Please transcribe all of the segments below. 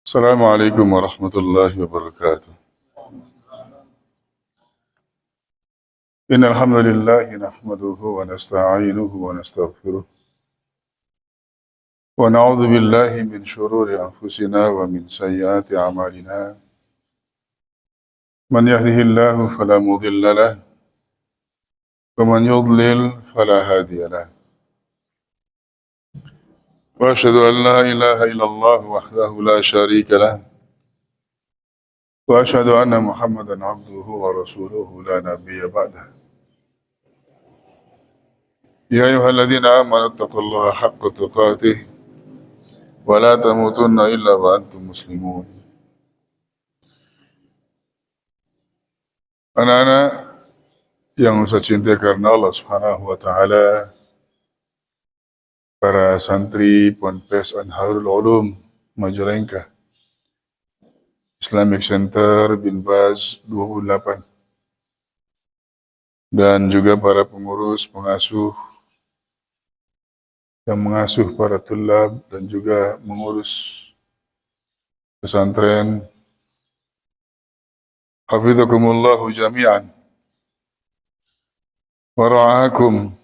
السلام عليكم ورحمة الله وبركاته. إن الحمد لله نحمده ونستعينه ونستغفره ونعوذ بالله من شرور أنفسنا ومن سيئات أعمالنا. من يهده الله فلا مضل له ومن يضلل فلا هادي له. وأشهد أن لا إله إلا الله وحده لا شريك له وأشهد أن محمدا عبده ورسوله لا نبي بعده. يا أيها الذين آمنوا اتقوا الله حق تقاته ولا تموتن إلا وأنتم مسلمون. Anak-anak yang saya cintai karena Allah Subhanahu wa Ta'ala, para santri Ponpes Anharul Ulum Majalengka, Islamic Center Bin Baz 28, dan juga para pengurus, pengasuh yang mengasuh para tulab dan juga mengurus pesantren. Hafizakumullahu jami'an wa ra'akum.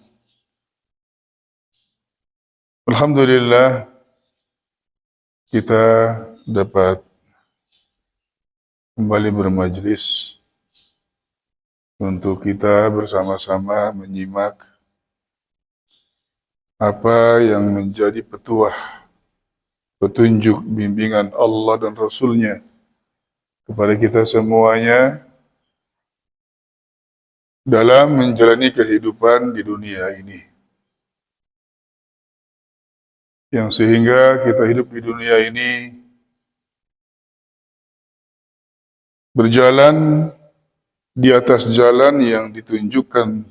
Alhamdulillah, kita dapat kembali bermajlis untuk kita bersama-sama menyimak apa yang menjadi petunjuk bimbingan Allah dan Rasul-Nya kepada kita semuanya dalam menjalani kehidupan di dunia ini. Yang sehingga kita hidup di dunia ini berjalan di atas jalan yang ditunjukkan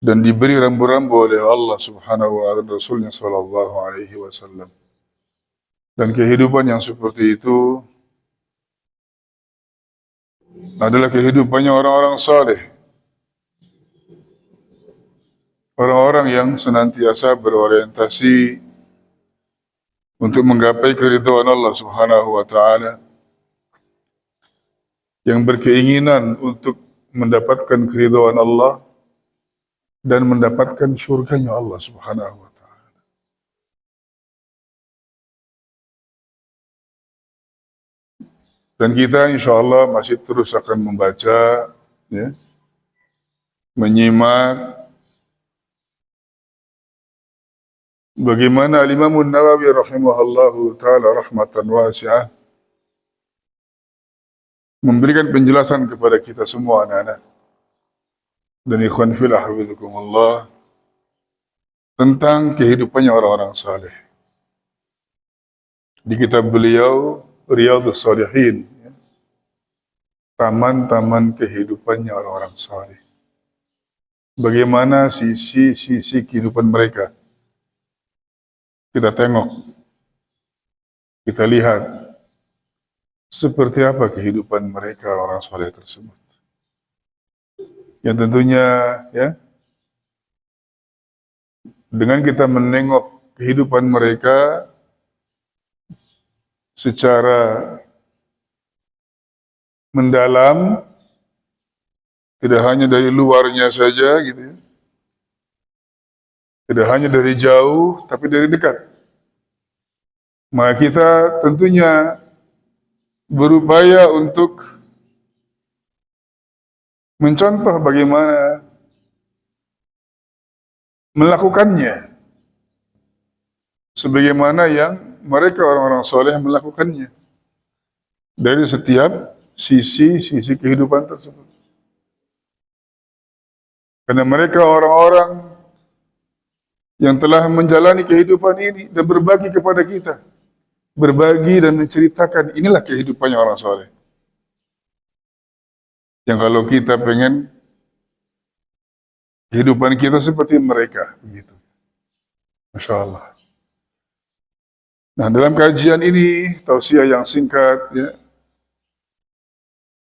dan diberi rambu-rambu oleh Allah Subhanahu wa Ta'ala, Rasulnya Sallallahu Alaihi Wasallam. Dan kehidupan yang seperti itu adalah kehidupannya orang-orang saleh, orang-orang yang senantiasa berorientasi untuk menggapai keridhaan Allah Subhanahu wa Ta'ala, yang berkeinginan untuk mendapatkan keridhaan Allah dan mendapatkan syurganya Allah Subhanahu wa Ta'ala. Dan kita insya Allah masih terus akan membaca, menyimak bagaimana Al-Imam Nawawi rahimahullahu ta'ala rahmatan wasi'ah memberikan penjelasan kepada kita semua anak-anak dan ikhwan fillah hafizakumullah tentang kehidupannya orang-orang saleh. Di kitab beliau Riyadhus Shalihin, taman-taman kehidupannya orang-orang saleh. Bagaimana sisi-sisi kehidupan mereka. Kita tengok, kita lihat seperti apa kehidupan mereka orang saleh tersebut. Yang tentunya dengan kita menengok kehidupan mereka secara mendalam, tidak hanya dari luarnya saja gitu, tidak hanya dari jauh, tapi dari dekat. Maka kita tentunya berupaya untuk mencontoh bagaimana melakukannya, sebagaimana yang mereka orang-orang soleh melakukannya dari setiap sisi-sisi kehidupan tersebut. Karena mereka orang-orang yang telah menjalani kehidupan ini dan berbagi kepada kita, berbagi dan menceritakan inilah kehidupannya orang soleh. Yang kalau kita pengen kehidupan kita seperti mereka, begitu. Masya Allah. Nah, dalam kajian ini, tausiah yang singkat,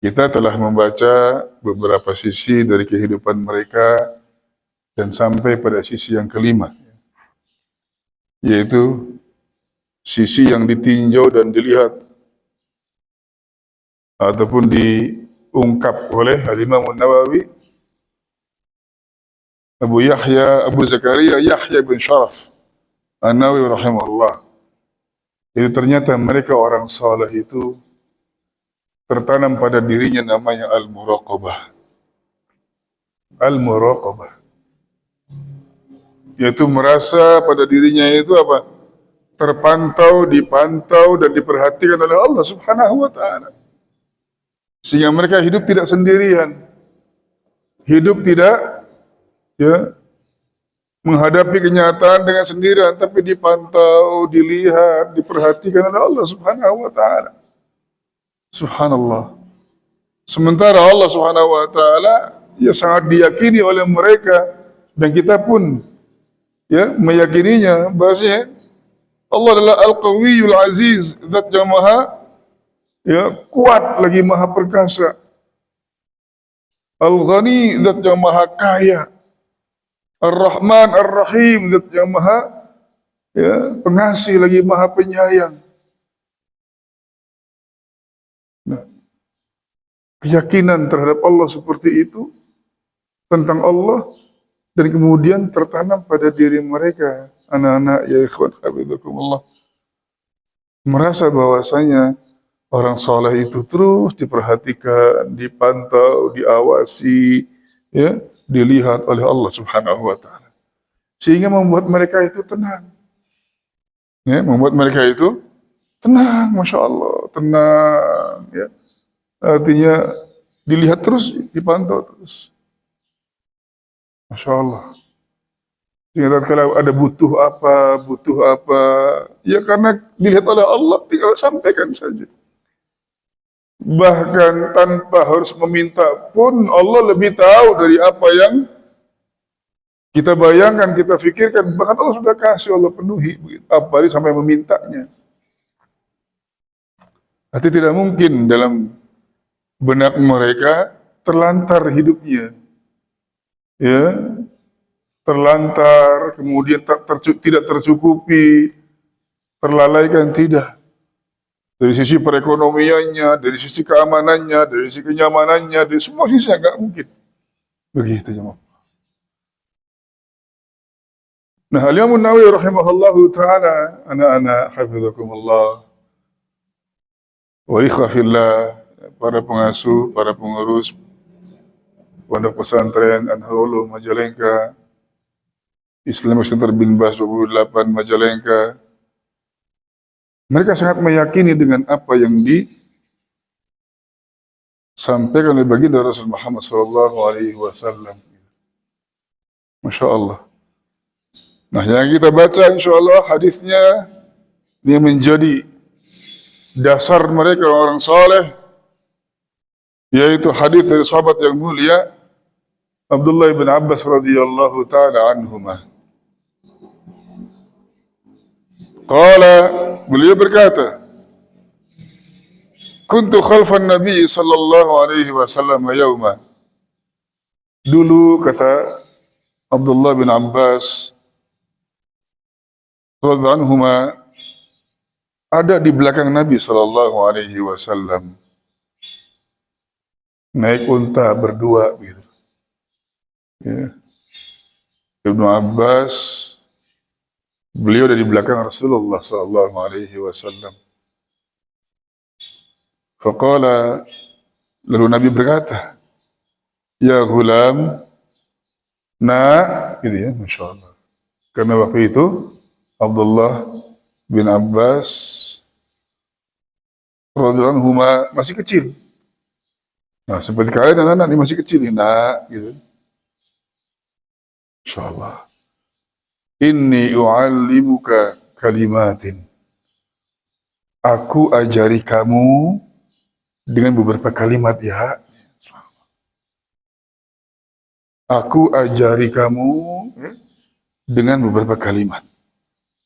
kita telah membaca beberapa sisi dari kehidupan mereka dan sampai pada sisi yang kelima, yaitu sisi yang ditinjau dan dilihat ataupun diungkap oleh Al-Imam Nawawi, Abu Zakaria Yahya bin Sharaf An-Nawawi rahimahullah. Itu ternyata mereka orang saleh itu tertanam pada dirinya namanya al-muraqabah. Al-muraqabah, yaitu merasa pada dirinya itu apa? Terpantau, dipantau dan diperhatikan oleh Allah Subhanahu wa taala. Sehingga mereka hidup tidak sendirian. Hidup tidak menghadapi kenyataan dengan sendirian, tapi dipantau, dilihat, diperhatikan oleh Allah Subhanahu wa taala. Subhanallah. Sementara Allah Subhanahu wa taala sangat diyakini oleh mereka, dan kita pun meyakininya bahwasanya Allah adalah Al-Qawiyul Aziz, zat yang maha kuat lagi maha perkasa. Al-Ghani, zat yang maha kaya. Ar-Rahman, Ar-Rahim, zat yang maha pengasih lagi maha penyayang. Nah, keyakinan terhadap Allah seperti itu, tentang Allah, dan kemudian tertanam pada diri mereka, anak-anak ya ikhwan hafizakumullah, merasa bahwasanya orang saleh itu terus diperhatikan, dipantau, diawasi, dilihat oleh Allah Subhanahu wa taala. Sehingga membuat mereka itu tenang. Membuat mereka itu tenang, Masya Allah, tenang. Artinya dilihat terus, dipantau terus. Masya Allah. Sehingga kalau ada butuh apa, ya karena dilihat oleh Allah, tinggal sampaikan saja. Bahkan tanpa harus meminta pun, Allah lebih tahu dari apa yang kita bayangkan, kita pikirkan. Bahkan Allah sudah kasih, Allah penuhi. Apalagi sampai memintanya. Arti tidak mungkin dalam benak mereka terlantar hidupnya. Terlantar, kemudian tidak tercukupi, terlalaikan, tidak. Dari sisi perekonomiannya, dari sisi keamanannya, dari sisi kenyamanannya, dari semua sisi nggak mungkin. Begitu jemaah. Nah, Al-Imam Nawawi rahimahullahu taala, anak-anak hafizakumullah wa ikhwa fillah, para pengasuh, para pengurus Pondok Pesantren Anharul Ulum Majalengka, Islamic Center bin Bas 28 Majalengka, mereka sangat meyakini dengan apa yang disampaikan oleh baginda Rasul Muhammad SAW. Masya Allah. Nah, yang kita baca insya Allah hadisnya ini menjadi dasar mereka orang saleh, yaitu hadis dari sahabat yang mulia Abdullah bin Abbas radhiyallahu taala anhuma. Qala, beliau berkata, kuntu khalfan Nabi sallallahu alaihi wasallam yawma. Dulu, kata Abdullah bin Abbas radhiyallahu anhuma, ada di belakang Nabi sallallahu alaihi wasallam, naik unta berdua gitu. Ibnu Abbas, beliau dari belakang Rasulullah sallallahu alaihi wasallam. Faqala, lalu Nabi berkata, ya ghulam, gitu ya, Masya Allah. Karena waktu itu Abdullah bin Abbas radhiyallahu anhu masih kecil. Nah, seperti kalian anak-anak ini masih kecil, gitu. Insyaallah. Inni u'allimuka kalimatin. Aku ajari kamu dengan beberapa kalimat ya. Aku ajari kamu dengan beberapa kalimat.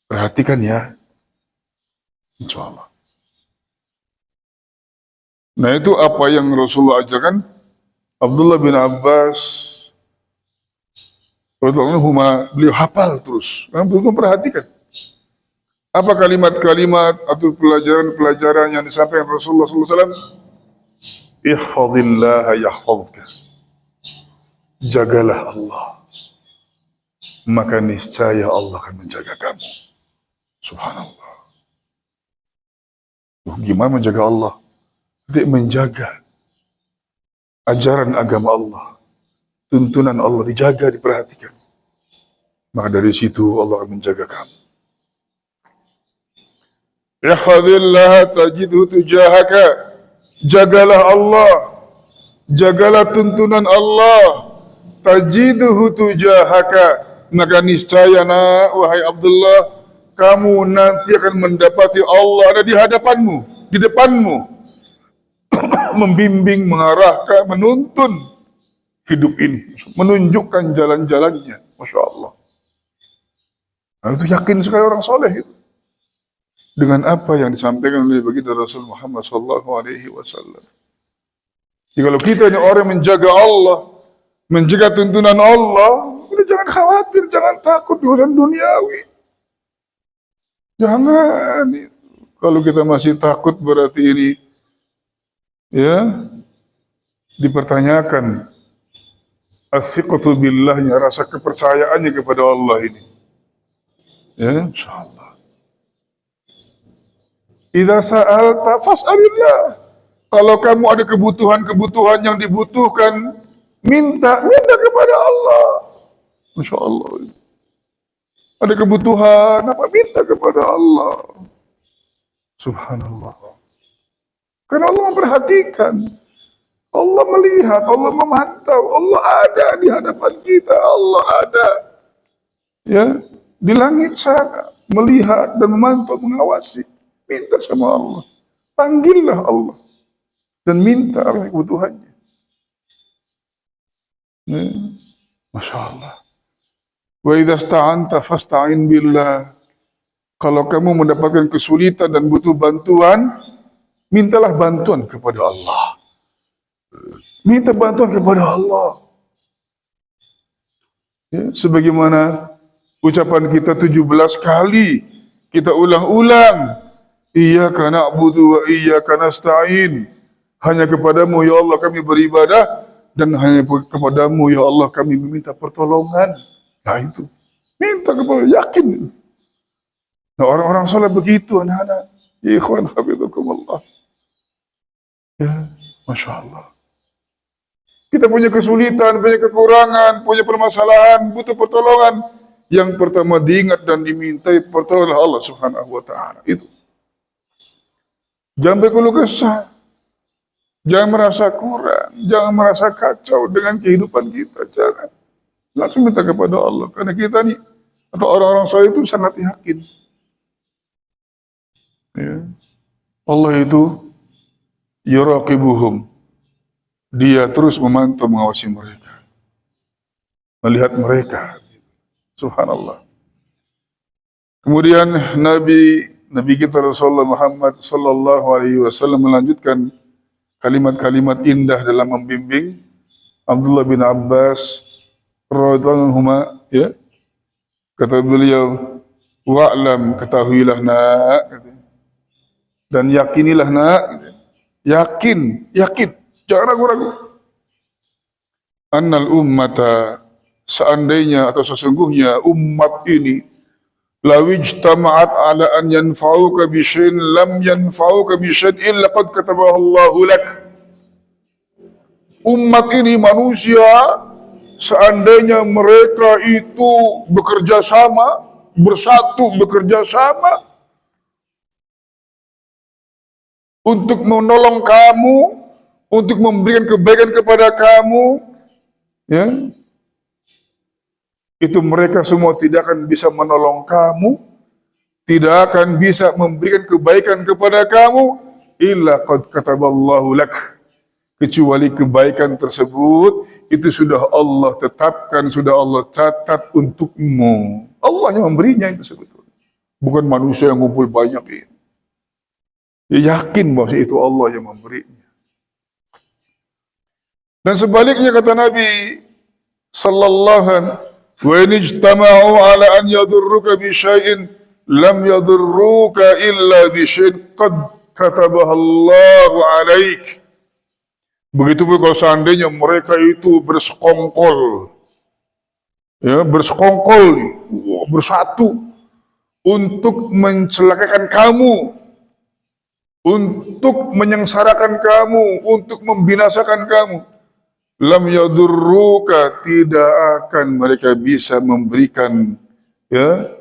Perhatikan ya. Insyaallah. Nah, itu apa yang Rasulullah ajarkan. Abdullah bin Abbas beliau hafal terus, beliau perhatikan. Apa kalimat-kalimat atau pelajaran-pelajaran yang disampaikan Rasulullah SAW? Ihfazillah yahfazka. Jagalah Allah, maka niscaya Allah akan menjaga kamu. Subhanallah. Gimana menjaga Allah? Dia menjaga ajaran agama Allah, tuntunan Allah dijaga, diperhatikan. Maka dari situ Allah akan menjaga kamu. Ihfazillah tajidhu tujahaka. Jagalah Allah, jagalah tuntunan Allah. Tajidhu tujahaka, maka niscaya wahai Abdullah, kamu nanti akan mendapati Allah ada di hadapanmu, di depanmu, membimbing, mengarahkan, menuntun hidup ini, menunjukkan jalan-jalannya. Masya Allah. Nah, itu yakin sekali orang soleh itu dengan apa yang disampaikan oleh baginda Rasul Muhammad SAW. Jadi kalau kita ini orang yang menjaga Allah, menjaga tuntunan Allah, udah jangan khawatir, jangan takut di urusan duniawi. Jangan. Kalau kita masih takut berarti ini ya dipertanyakan as-siqatu billahnya, rasa kepercayaannya kepada Allah ini. Ya, insyaallah. Idza sa'alta fas'alillah. Kalau kamu ada kebutuhan-kebutuhan yang dibutuhkan, minta kepada Allah. Masya Allah. Ada kebutuhan apa? Minta kepada Allah. Subhanallah. Karena Allah memperhatikan, Allah melihat, Allah memantau, Allah ada di hadapan kita, Allah ada ya di langit sana, melihat dan memantau, mengawasi. Minta sama Allah, panggillah Allah dan minta apa kebutuhannya. Ya. Masya Allah. Wa idza sta'anta fasta'in billah. Kalau kamu mendapatkan kesulitan dan butuh bantuan, mintalah bantuan kepada Allah. Minta bantuan kepada Allah. Ya, sebagaimana ucapan kita 17 kali, kita ulang-ulang. Iyyaka na'budu wa iyyaka nasta'in. Hanya kepadamu ya Allah kami beribadah, dan hanya kepadamu ya Allah kami meminta pertolongan. Nah itu, minta kepada, yakin. Nah orang-orang saleh begitu anak-anak. Ya ikhwan hafizakumullah. Ya, Masya Allah. Kita punya kesulitan, punya kekurangan, punya permasalahan, butuh pertolongan. Yang pertama diingat dan dimintai pertolongan Allah Subhanahu wa ta'ala. Itu. Jangan berkeluh kesah. Jangan merasa kurang. Jangan merasa kacau dengan kehidupan kita. Jangan. Langsung minta kepada Allah. Karena kita nih, atau orang-orang saleh itu sangat yakin. Ya. Allah itu yuraqibuhum. Dia terus memantau, mengawasi mereka. Melihat mereka. Subhanallah. Kemudian Nabi kita Rasulullah Muhammad sallallahu alaihi wasallam melanjutkan kalimat-kalimat indah dalam membimbing Abdullah bin Abbas radhiyallahu anhuma, ya. Kata beliau, wa'lam, ketahuilah nak, dan yakinilah nak, yakin, jangan ragu-ragu. Annal ummata, seandainya atau sesungguhnya umat ini, lawijtama'at ala an yanfa'uka bisyai'in lam yanfa'uka bisyai'in illa qad katabahu Allahu lak. Umat ini manusia, seandainya mereka itu bekerja sama, bersatu bekerja sama untuk menolong kamu, untuk memberikan kebaikan kepada kamu, ya, itu mereka semua tidak akan bisa menolong kamu, tidak akan bisa memberikan kebaikan kepada kamu, illa qad kataballahu lak. Kecuali kebaikan tersebut, itu sudah Allah tetapkan, sudah Allah catat untukmu. Allah yang memberinya itu sebetulnya. Bukan manusia yang ngumpul banyak ini. Ya, yakin bahwa itu Allah yang memberinya. Dan sebaliknya kata Nabi sallallahu alaihi wasallam, wa in ijtama'u ala an yadurruka bi syai'in lam yadurruka illa bisyai'in qad katabaha Allahu 'alaik. Begitu pun kalau seandainya mereka itu bersekongkol, ya, bersatu untuk mencelakakan kamu, untuk menyengsarakan kamu, untuk membinasakan kamu. Lam yadurruka, tidak akan mereka bisa memberikan, ya,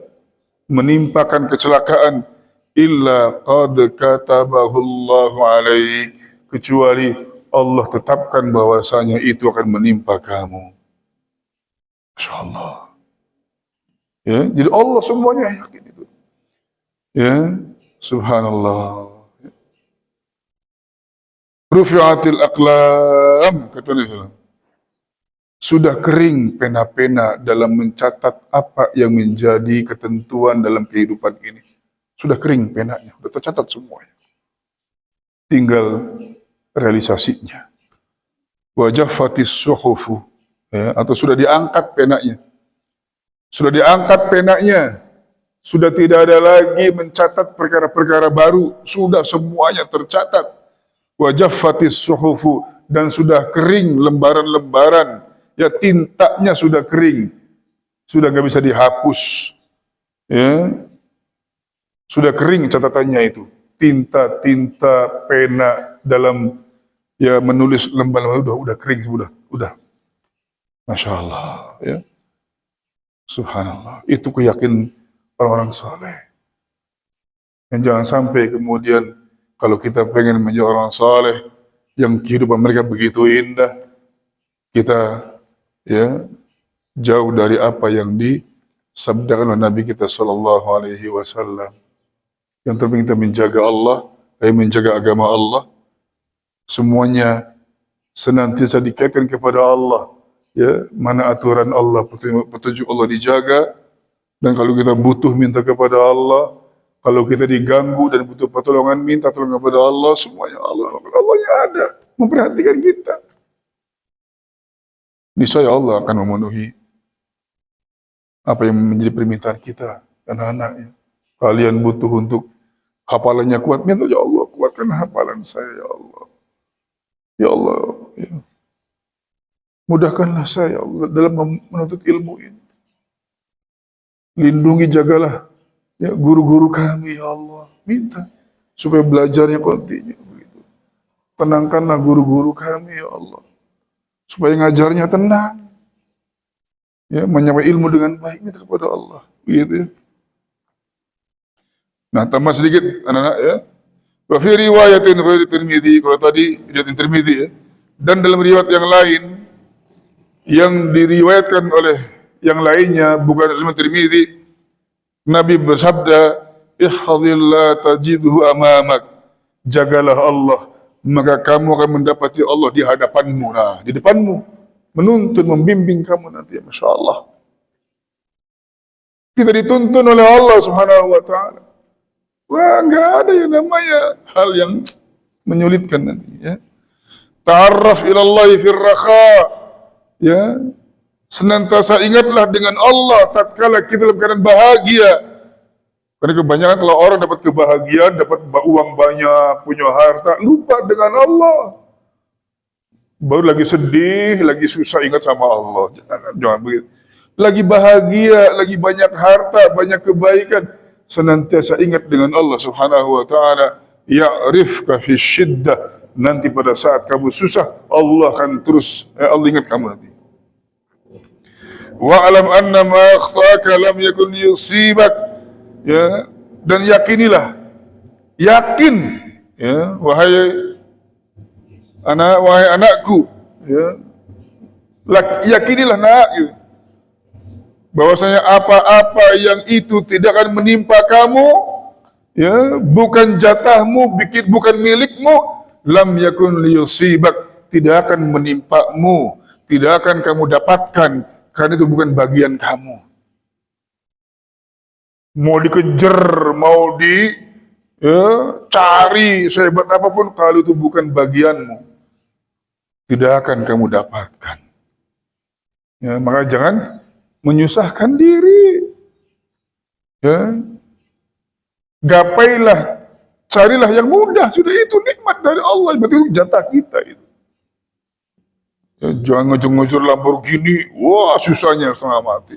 menimpakan kecelakaan, illa qad katabahu Allahu alaik, kecuali Allah tetapkan bahwasanya itu akan menimpa kamu. Masya Allah. Ya, jadi Allah semuanya yakin itu. Ya, subhanallah. Rufi'atil aqlam, kata Nabi. Sudah kering pena-pena dalam mencatat apa yang menjadi ketentuan dalam kehidupan ini. Sudah kering penanya, sudah tercatat semuanya. Tinggal realisasinya. Wajaffatis suhufu, ya, atau sudah diangkat penanya. Sudah diangkat penanya. Sudah tidak ada lagi mencatat perkara-perkara baru. Sudah semuanya tercatat. Wajaffatis suhufu, dan sudah kering lembaran-lembaran. Ya, tintanya sudah kering. Sudah nggak bisa dihapus. Ya. Sudah kering catatannya itu. Tinta-tinta pena dalam, ya, menulis lembar-lembar udah kering, udah. Masya Allah, ya. Subhanallah. Itu keyakinan orang-orang saleh. Dan jangan sampai kemudian kalau kita pengen menjadi orang saleh yang kehidupan mereka begitu indah, kita, ya, jauh dari apa yang disabdakan oleh Nabi kita sallallahu alaihi wasallam. Yang terpenting kita menjaga Allah, menjaga agama Allah. Semuanya senantiasa dikaitkan kepada Allah. Ya, mana aturan Allah, petunjuk Allah dijaga. Dan kalau kita butuh minta kepada Allah, kalau kita diganggu dan butuh pertolongan, minta tolong kepada Allah. Semuanya Allah yang ada memperhatikan kita. Niscaya Allah akan memenuhi apa yang menjadi permintaan kita dan anak-anaknya. Kalian butuh untuk hafalannya kuat, minta ya Allah, kuatkan hafalan saya ya Allah. Ya Allah, ya. Mudahkanlah saya ya Allah dalam menuntut ilmu ini. Lindungi, jagalah, ya, guru-guru kami ya Allah. Minta supaya belajarnya kontinu begitu. Tenangkanlah guru-guru kami ya Allah, supaya ngajarnya tenang. Ya, menyampaikan ilmu dengan baik, minta kepada Allah. Begitu ya. Nah, tambah sedikit anak-anak, ya. Wa fi riwayatin ghairi Tirmidzi, kalau tadi riwayat Tirmidzi, ya. Dan dalam riwayat yang lain yang diriwayatkan oleh yang lainnya bukan Imam Tirmidzi, Nabi bersabda, "Ihfazillah tajidhu amamak." Jagalah Allah, maka kamu akan mendapati Allah di hadapanmu, nah, di depanmu, menuntun, membimbing kamu nanti. Masya Allah. Kita dituntun oleh Allah Subhanahu wa ta'ala. Wah, nggak ada yang namanya hal yang menyulitkan nanti, ya. Ta'arraf ilallahi fir rakha, ya. Senantiasa ingatlah dengan Allah tatkala kita dalam keadaan bahagia. Karena kebanyakan kalau orang dapat kebahagiaan, dapat uang banyak, punya harta, lupa dengan Allah. Baru lagi sedih, lagi susah ingat sama Allah. Jangan begitu. Lagi bahagia, lagi banyak harta, banyak kebaikan, senantiasa ingat dengan Allah Subhanahu wa ta'ala. Ya'rifka fi syiddah, nanti pada saat kamu susah, Allah akan terus, Allah ingat kamu nanti. Wa'alam anna ma akhtaka lam yakun yusibak, ya, dan yakinilah, yakin, ya, wahai anakku, ya, yakinilah nak, ya, bahwasanya apa-apa yang itu tidak akan menimpa kamu, ya, bukan jatahmu, bukan milikmu, lam yakun liyusibak, tidak akan menimpamu, tidak akan kamu dapatkan, karena itu bukan bagian kamu. Mau dikejar, mau cari sehebat apapun, kalau itu bukan bagianmu, tidak akan kamu dapatkan. Ya, maka jangan menyusahkan diri. Ya, Gapailah, carilah yang mudah. Sudah itu nikmat dari Allah. Berarti itu jatah kita itu. Ya, jangan ngejur-ngejur Lamborghini. Wah, susahnya setengah mati.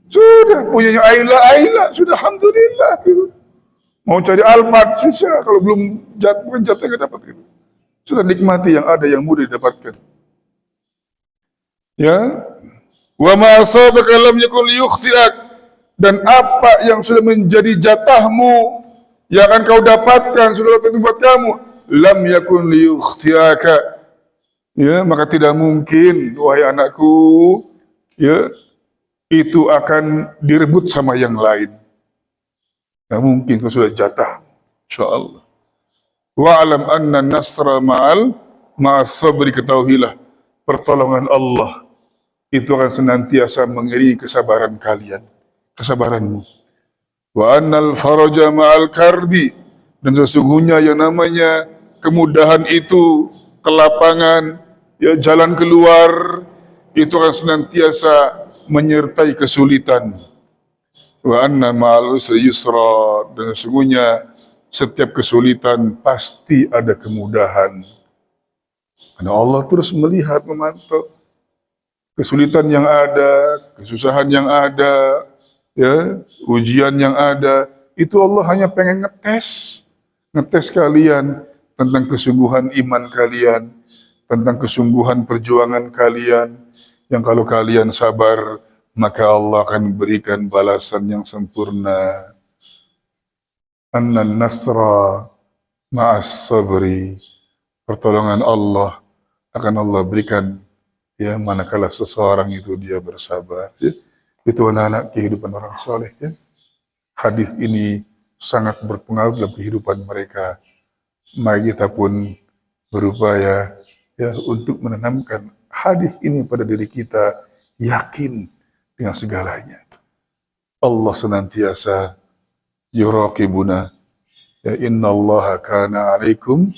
Sudah punyanya Ayla, sudah alhamdulillah. Gitu. Mau cari Alphard susah kalau belum bukan jatah nggak dapat. Gitu. Sudah nikmati yang ada, yang mudah didapatkan. Ya, wa ma asabaka lam yakun liyukhti'ak, dan apa yang sudah menjadi jatahmu yang akan kau dapatkan sudah tentu buat kamu, lam yakun liyukhti'aka, ya, maka tidak mungkin wahai anakku, ya, itu akan direbut sama yang lain. Tidak mungkin kalau sudah jatah, insyaallah. Wa'alam anna nasra ma'as sabri, ketahuilah pertolongan Allah itu akan senantiasa mengiringi kesabaran kalian, kesabaranmu. Wa annal faraja ma'al karbi, dan sesungguhnya yang namanya kemudahan itu, kelapangan, ya, jalan keluar itu akan senantiasa menyertai kesulitan. Wa anna ma'al usri yusra, dan sesungguhnya setiap kesulitan pasti ada kemudahan. Karena Allah terus melihat, memantau kesulitan yang ada, kesusahan yang ada, ya, ujian yang ada, itu Allah hanya pengen ngetes kalian tentang kesungguhan iman kalian, tentang kesungguhan perjuangan kalian, yang kalau kalian sabar, maka Allah akan berikan balasan yang sempurna. Anna nasra ma'as sabri, pertolongan Allah akan Allah berikan, ya, manakala seseorang itu dia bersabar. Ya. Itu anak-anak kehidupan orang soleh. Ya. Hadis ini sangat berpengaruh dalam kehidupan mereka. Mari kita pun berupaya, ya, untuk menanamkan hadis ini pada diri kita, yakin dengan segalanya. Allah senantiasa yuraqibuna, ya, innallaha kana alaikum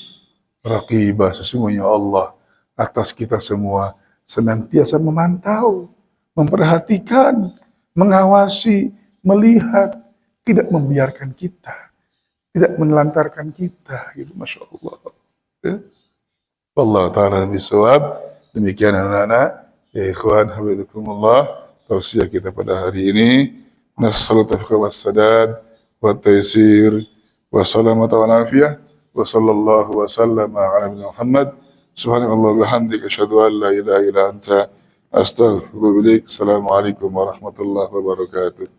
raqibah, sesungguhnya Allah atas kita semua senantiasa memantau, memperhatikan, mengawasi, melihat, tidak membiarkan kita, tidak menelantarkan kita, gitu, Masya Allah. Ya. Wallahu ta'ala bisawab. Demikian anak-anak, ya ikhwan, habibakumullah, tausiah kita pada hari ini. Nasallu taufiq wassadad wa taysir wa salamata wa nafiyah wa sallallahu wa sallama ala nabiyyina Muhammad. Subhanallah bihamdika asyhadu an la ilaha illa anta astaghfiruka wa atubu ilaik. Assalamualaikum warahmatullahi wabarakatuh.